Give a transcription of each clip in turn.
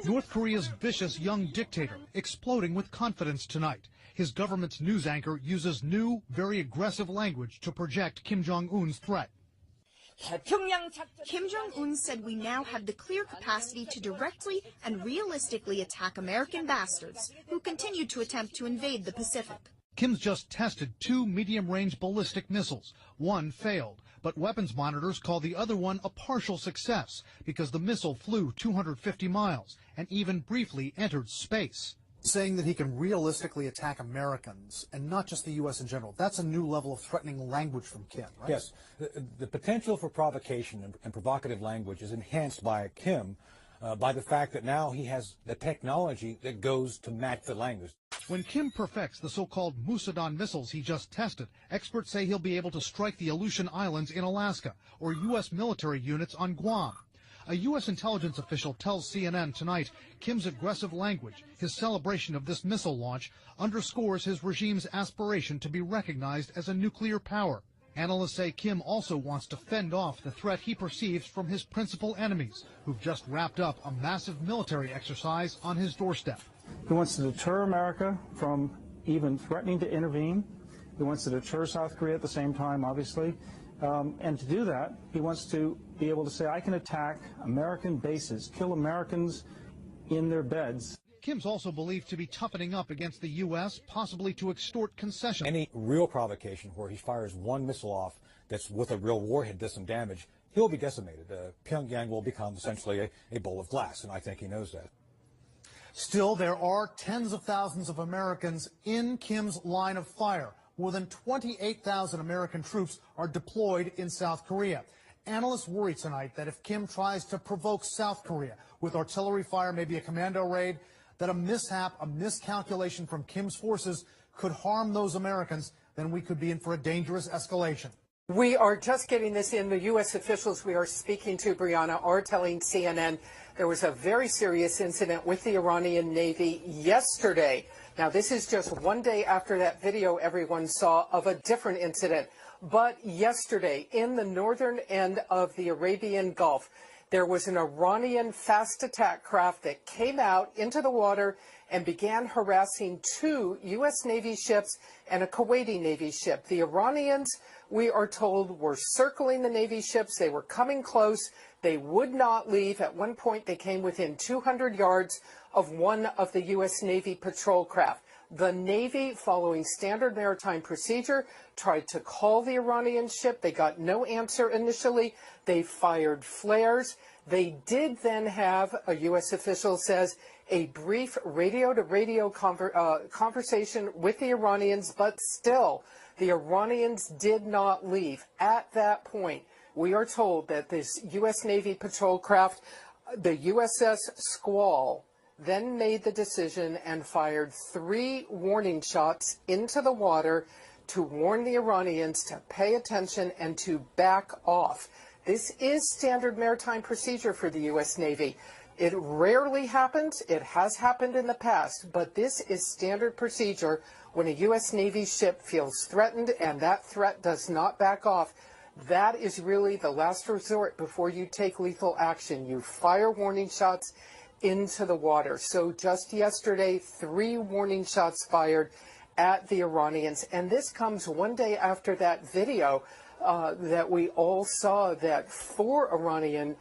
North Korea's vicious young dictator exploding with confidence tonight. His government's news anchor uses new, very aggressive language to project Kim Jong-un's threat. Kim Jong-un said we now have the clear capacity to directly and realistically attack American bastards who continue to attempt to invade the Pacific. Kim's just tested 2 medium-range ballistic missiles. One failed, but weapons monitors call the other one a partial success because the missile flew 250 miles and even briefly entered space. Saying that he can realistically attack Americans and not just the U.S. in general. That's a new level of threatening language from Kim, right? Yes. The potential for provocation and provocative language is enhanced by Kim by the fact that now he has the technology that goes to match the language. When Kim perfects the so-called Musadon missiles he just tested, experts say he'll be able to strike the Aleutian Islands in Alaska or U.S. military units on Guam. A U.S. intelligence official tells CNN tonight Kim's aggressive language, his celebration of this missile launch, underscores his regime's aspiration to be recognized as a nuclear power. Analysts say Kim also wants to fend off the threat he perceives from his principal enemies, who've just wrapped up a massive military exercise on his doorstep. He wants to deter America from even threatening to intervene. He wants to deter South Korea at the same time, obviously. And to do that, he wants to be able to say, I can attack American bases, kill Americans in their beds. Kim's also believed to be toughening up against the U.S., possibly to extort concessions. Any real provocation where he fires one missile off that's with a real warhead, does some damage, he'll be decimated. Pyongyang will become essentially a bowl of glass, and I think he knows that. Still, there are tens of thousands of Americans in Kim's line of fire. More than 28,000 American troops are deployed in South Korea. Analysts worry tonight that if Kim tries to provoke South Korea with artillery fire, maybe a commando raid, that a mishap, a miscalculation from Kim's forces could harm those Americans, then we could be in for a dangerous escalation. We are just getting this in. The U.S. officials we are speaking to, Brianna, are telling CNN there was a very serious incident with the Iranian Navy yesterday. Now, this is just one day after that video everyone saw of a different incident. But yesterday, in the northern end of the Arabian Gulf, there was an Iranian fast attack craft that came out into the water and began harassing 2 U.S. Navy ships and a Kuwaiti Navy ship. The Iranians, we are told, were circling the Navy ships. They were coming close. They would not leave. At one point, they came within 200 yards of one of the U.S. Navy patrol craft. The Navy, following standard maritime procedure, tried to call the Iranian ship. They got no answer initially. They fired flares. They did then have, a U.S. official says, a brief radio-to-radio conversation with the Iranians, but still, the Iranians did not leave. At that point, we are told that this U.S. Navy patrol craft, the USS Squall, then made the decision and fired 3 warning shots into the water to warn the Iranians to pay attention and to back off. This is standard maritime procedure for the U.S. Navy. It rarely happens. It has happened in the past, but this is standard procedure when a U.S. Navy ship feels threatened and that threat does not back off. That is really the last resort before you take lethal action. You fire warning shots into the water. So just yesterday, 3 warning shots fired at the Iranians. And this comes one day after that video that we all saw that 4 Iranian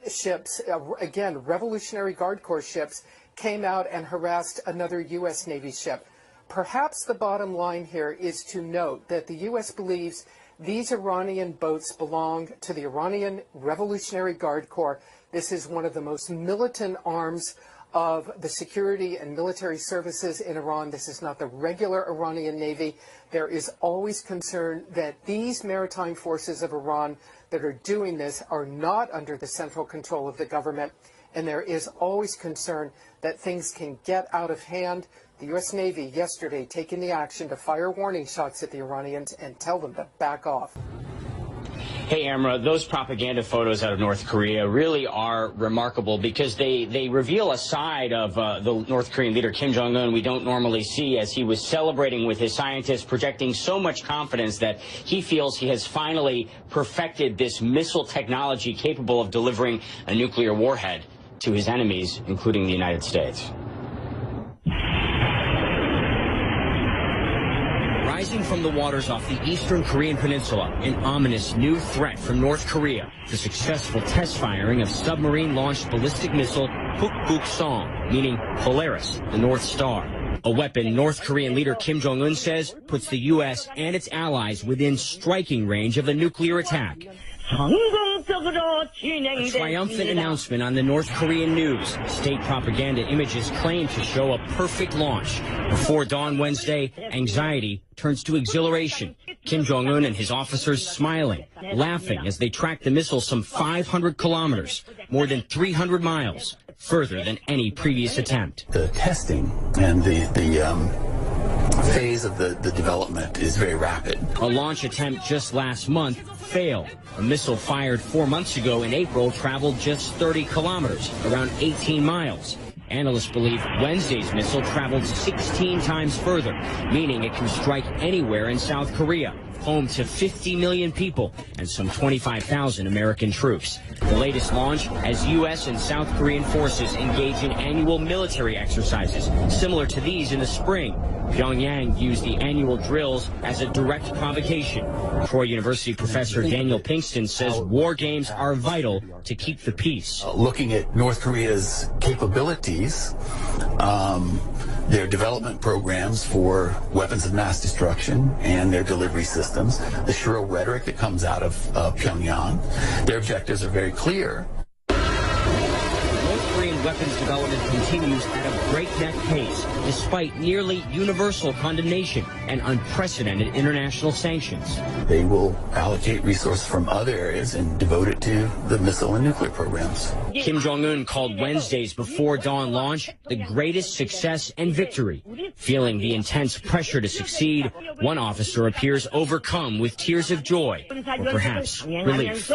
ships, again, Revolutionary Guard Corps ships, came out and harassed another U.S. Navy ship. Perhaps the bottom line here is to note that the U.S. believes these Iranian boats belong to the Iranian Revolutionary Guard Corps. This is one of the most militant arms of the security and military services in Iran. This is not the regular Iranian Navy. There is always concern that these maritime forces of Iran that are doing this are not under the central control of the government. And there is always concern that things can get out of hand. The U.S. Navy yesterday taking the action to fire warning shots at the Iranians and tell them to back off. Hey, Amra, those propaganda photos out of North Korea really are remarkable because they reveal a side of the North Korean leader Kim Jong-un we don't normally see, as he was celebrating with his scientists, projecting so much confidence that he feels he has finally perfected this missile technology capable of delivering a nuclear warhead. to his enemies, including the United States. Rising from the waters off the eastern Korean peninsula, an ominous new threat from North Korea, the successful test firing of submarine-launched ballistic missile Hukbuk-song, meaning Polaris, the North Star. A weapon North Korean leader Kim Jong-un says puts the U.S. and its allies within striking range of a nuclear attack. A triumphant announcement on the North Korean news. State propaganda images claim to show a perfect launch. Before dawn Wednesday, anxiety turns to exhilaration. Kim Jong-un and his officers smiling, laughing as they track the missile some 500 kilometers, more than 300 miles, further than any previous attempt. The testing and the phase of the development is very rapid. A launch attempt just last month failed. A missile fired 4 months ago in April traveled just 30 kilometers, around 18 miles. Analysts believe Wednesday's missile traveled 16 times further, meaning it can strike anywhere in South Korea, home to 50 million people and some 25,000 American troops. The latest launch as U.S. and South Korean forces engage in annual military exercises, similar to these in the spring. Pyongyang used the annual drills as a direct provocation. Troy University professor Daniel Pinkston says war games are vital to keep the peace. Looking at North Korea's capabilities, their development programs for weapons of mass destruction and their delivery systems, the shrill rhetoric that comes out of Pyongyang, their objectives are very clear. North Korean weapons development continues at a breakneck pace, despite nearly universal condemnation and unprecedented international sanctions. They will allocate resources from other areas and devote it to the missile and nuclear programs. Kim Jong-un called Wednesday's before dawn launch the greatest success and victory. Feeling the intense pressure to succeed, one officer appears overcome with tears of joy, or perhaps relief.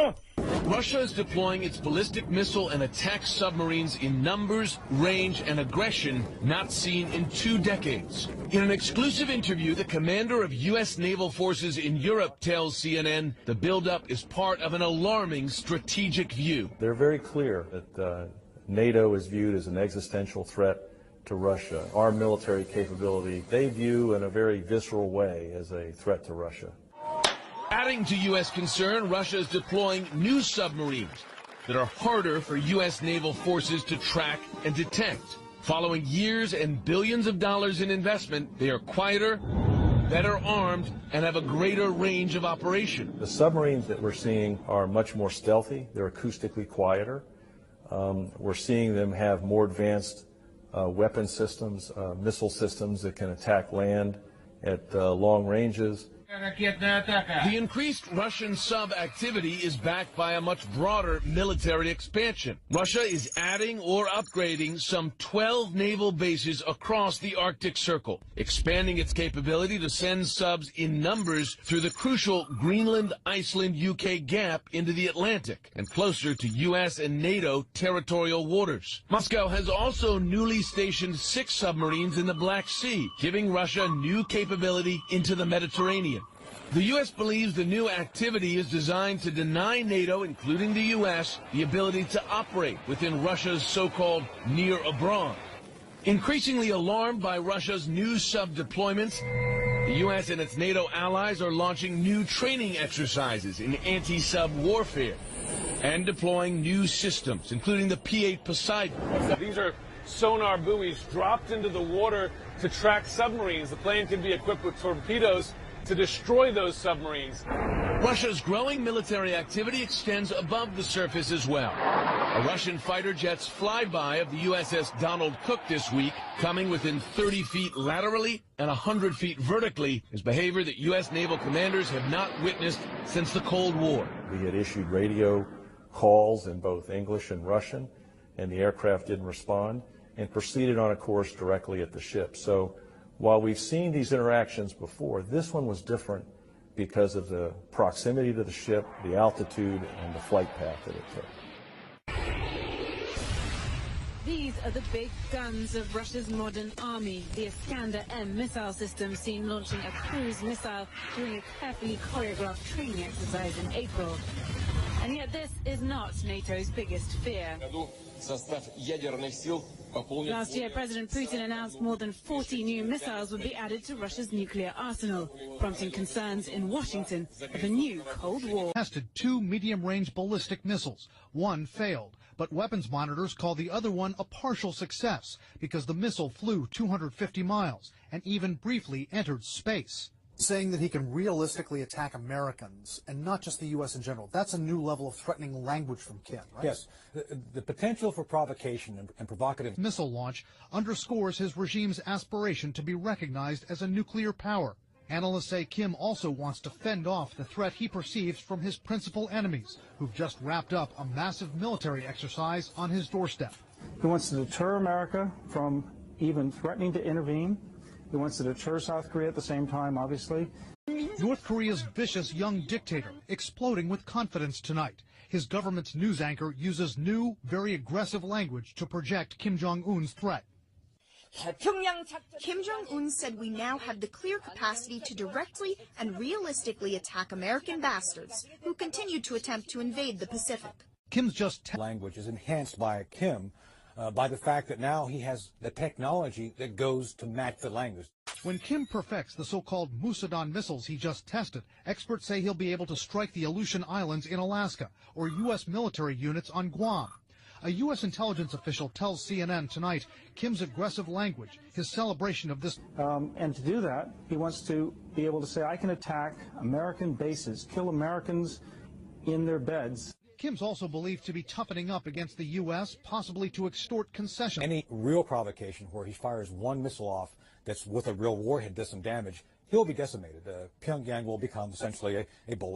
Russia is deploying its ballistic missile and attack submarines in numbers, range, and aggression not seen in 2 decades. In an exclusive interview, the commander of U.S. naval forces in Europe tells CNN the buildup is part of an alarming strategic view. They're very clear that NATO is viewed as an existential threat to Russia. Our military capability, they view in a very visceral way as a threat to Russia. Adding to U.S. concern, Russia is deploying new submarines that are harder for U.S. naval forces to track and detect. Following years and billions of dollars in investment, they are quieter, better armed, and have a greater range of operation. The submarines that we're seeing are much more stealthy. They're acoustically quieter. We're seeing them have more advanced weapon systems, missile systems that can attack land at long ranges. The increased Russian sub-activity is backed by a much broader military expansion. Russia is adding or upgrading some 12 naval bases across the Arctic Circle, expanding its capability to send subs in numbers through the crucial Greenland-Iceland-UK gap into the Atlantic and closer to U.S. and NATO territorial waters. Moscow has also newly stationed 6 submarines in the Black Sea, giving Russia new capability into the Mediterranean. The U.S. believes the new activity is designed to deny NATO, including the U.S., the ability to operate within Russia's so-called near abroad. Increasingly alarmed by Russia's new sub-deployments, the U.S. and its NATO allies are launching new training exercises in anti-sub warfare and deploying new systems, including the P-8 Poseidon. These are sonar buoys dropped into the water to track submarines. The plane can be equipped with torpedoes to destroy those submarines. Russia's growing military activity extends above the surface as well. A Russian fighter jet's flyby of the USS Donald Cook this week, coming within 30 feet laterally and 100 feet vertically, is behavior that U.S. naval commanders have not witnessed since the Cold War. We had issued radio calls in both English and Russian, and the aircraft didn't respond and proceeded on a course directly at the ship. So while we've seen these interactions before, this one was different because of the proximity to the ship, the altitude, and the flight path that it took. These are the big guns of Russia's modern army. The Iskander-M missile system seen launching a cruise missile during a carefully choreographed training exercise in April. And yet this is not NATO's biggest fear. Last year, President Putin announced more than 40 new missiles would be added to Russia's nuclear arsenal, prompting concerns in Washington of a new Cold War. Tested 2 medium-range ballistic missiles. One failed, but weapons monitors call the other one a partial success because the missile flew 250 miles and even briefly entered space. Saying that he can realistically attack Americans and not just the U.S. in general. That's a new level of threatening language from Kim, right? Yes. The potential for provocation and provocative missile launch underscores his regime's aspiration to be recognized as a nuclear power. Analysts say Kim also wants to fend off the threat he perceives from his principal enemies, who've just wrapped up a massive military exercise on his doorstep. He wants to deter America from even threatening to intervene. He wants to deter South Korea at the same time, obviously. North Korea's vicious young dictator exploding with confidence tonight. His government's news anchor uses new, very aggressive language to project Kim Jong-un's threat. Kim Jong-un said we now have the clear capacity to directly and realistically attack American bastards who continue to attempt to invade the Pacific. Kim's language is enhanced by Kim by the fact that now he has the technology that goes to match the language. When Kim perfects the so-called Musadon missiles he just tested, experts say he'll be able to strike the Aleutian Islands in Alaska or U.S. military units on Guam. A U.S. intelligence official tells CNN tonight Kim's aggressive language, his celebration of this. And to do that, he wants to be able to say, I can attack American bases, kill Americans in their beds. Kim's also believed to be toughening up against the U.S., possibly to extort concessions. Any real provocation where he fires one missile off that's with a real warhead, does some damage, he'll be decimated. Pyongyang will become essentially a bowl.